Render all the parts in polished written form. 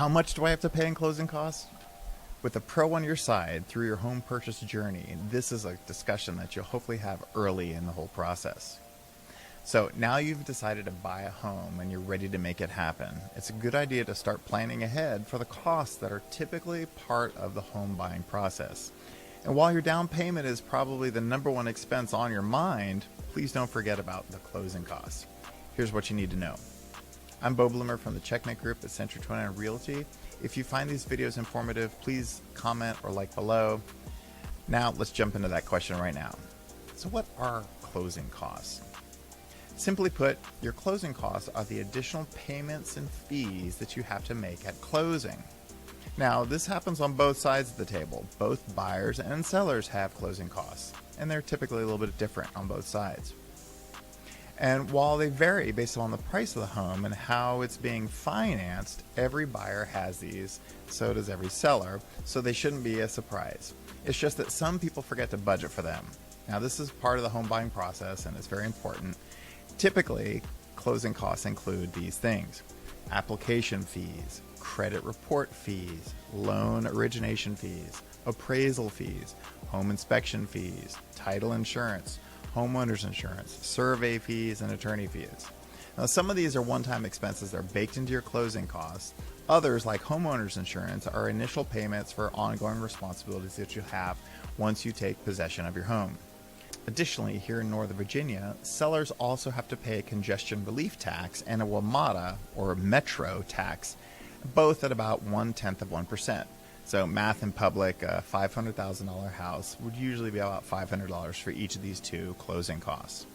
How much do I have to pay in closing costs? With a pro on your side through your home purchase journey, this is a discussion that you'll hopefully have early in the whole process. So now you've decided to buy a home and you're ready to make it happen. It's a good idea to start planning ahead for the costs that are typically part of the home buying process. And while your down payment is probably the number one expense on your mind, please don't forget about the closing costs. Here's what you need to know. I'm Bo Bloomer from the Checkmate Group at Century 29 Realty. If you find these videos informative, please comment or like below. Now let's jump into that question right now. So what are closing costs? Simply put, your closing costs are the additional payments and fees that you have to make at closing. Now, this happens on both sides of the table. Both buyers and sellers have closing costs, and they're typically a little bit different on both sides. And while they vary based on the price of the home and how it's being financed, every buyer has these, so does every seller, so they shouldn't be a surprise. It's just that some people forget to budget for them. Now, this is part of the home buying process, and it's very important. Typically, closing costs include these things: application fees, credit report fees, loan origination fees, appraisal fees, home inspection fees, title insurance, homeowners insurance, survey fees, and attorney fees. Now, some of these are one-time expenses that are baked into your closing costs. Others, like homeowners insurance, are initial payments for ongoing responsibilities that you have once you take possession of your home. Additionally, here in Northern Virginia, sellers also have to pay a congestion relief tax and a WMATA, or metro tax, both at about 1/10%. So math in public, a $500,000 house would usually be about $500 for each of these two closing costs.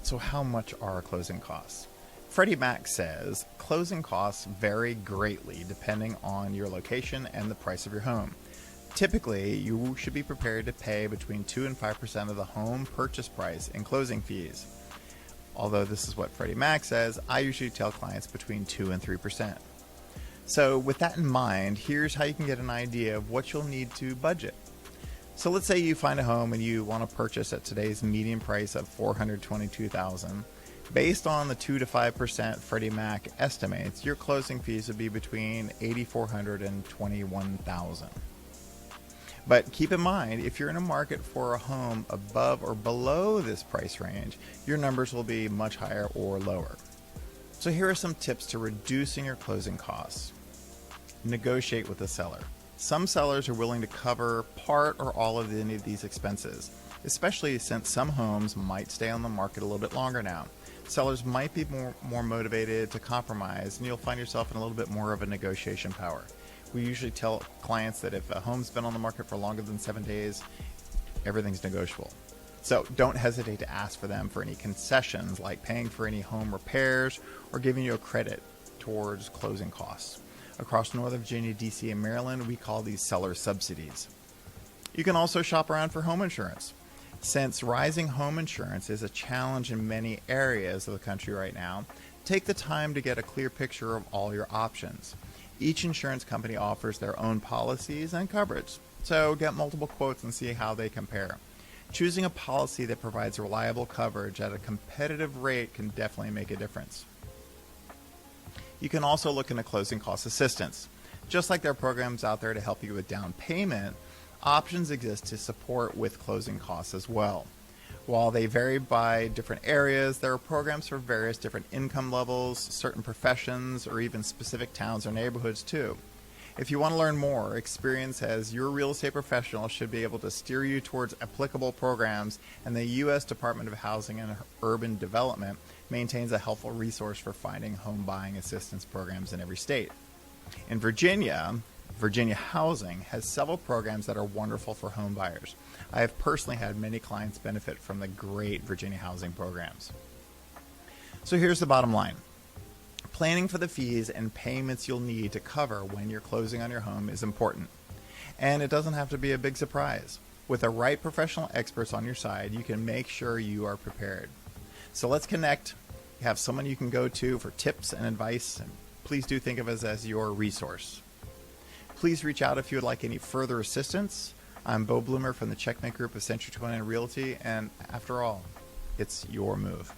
So how much are closing costs? Freddie Mac says closing costs vary greatly depending on your location and the price of your home. Typically, you should be prepared to pay between 2 and 5% of the home purchase price in closing fees. Although this is what Freddie Mac says, I usually tell clients between 2 and 3%. So with that in mind, here's how you can get an idea of what you'll need to budget. So let's say you find a home and you want to purchase at today's median price of $422,000. Based on the 2 to 5% Freddie Mac estimates, your closing fees would be between $8,400 and $21,000. But keep in mind, if you're in a market for a home above or below this price range, your numbers will be much higher or lower. So here are some tips to reducing your closing costs. Negotiate with the seller. Some sellers are willing to cover part or all of any of these expenses, especially since some homes might stay on the market a little bit longer now. Sellers might be more motivated to compromise, and you'll find yourself in a little bit more of a negotiation power. We usually tell clients that if a home's been on the market for longer than 7 days, everything's negotiable. So don't hesitate to ask for them for any concessions, like paying for any home repairs or giving you a credit towards closing costs. Across Northern Virginia, DC, and Maryland, we call these seller subsidies. You can also shop around for home insurance. Since rising home insurance is a challenge in many areas of the country right now, take the time to get a clear picture of all your options. Each insurance company offers their own policies and coverage, so get multiple quotes and see how they compare. Choosing a policy that provides reliable coverage at a competitive rate can definitely make a difference. You can also look into closing cost assistance. Just like there are programs out there to help you with down payment, options exist to support with closing costs as well. While they vary by different areas, there are programs for various different income levels, certain professions, or even specific towns or neighborhoods too. If you want to learn more, experience as your real estate professional should be able to steer you towards applicable programs, and the U.S. Department of Housing and Urban Development maintains a helpful resource for finding home buying assistance programs in every state. In Virginia, Virginia Housing has several programs that are wonderful for home buyers. I have personally had many clients benefit from the great Virginia Housing programs. So here's the bottom line. Planning for the fees and payments you'll need to cover when you're closing on your home is important. And it doesn't have to be a big surprise. With the right professional experts on your side, you can make sure you are prepared. So let's connect. You have someone you can go to for tips and advice, and please do think of us as your resource. Please reach out if you would like any further assistance. I'm Bo Bloomer from the Checkmate Group of Century 29 Realty, and after all, it's your move.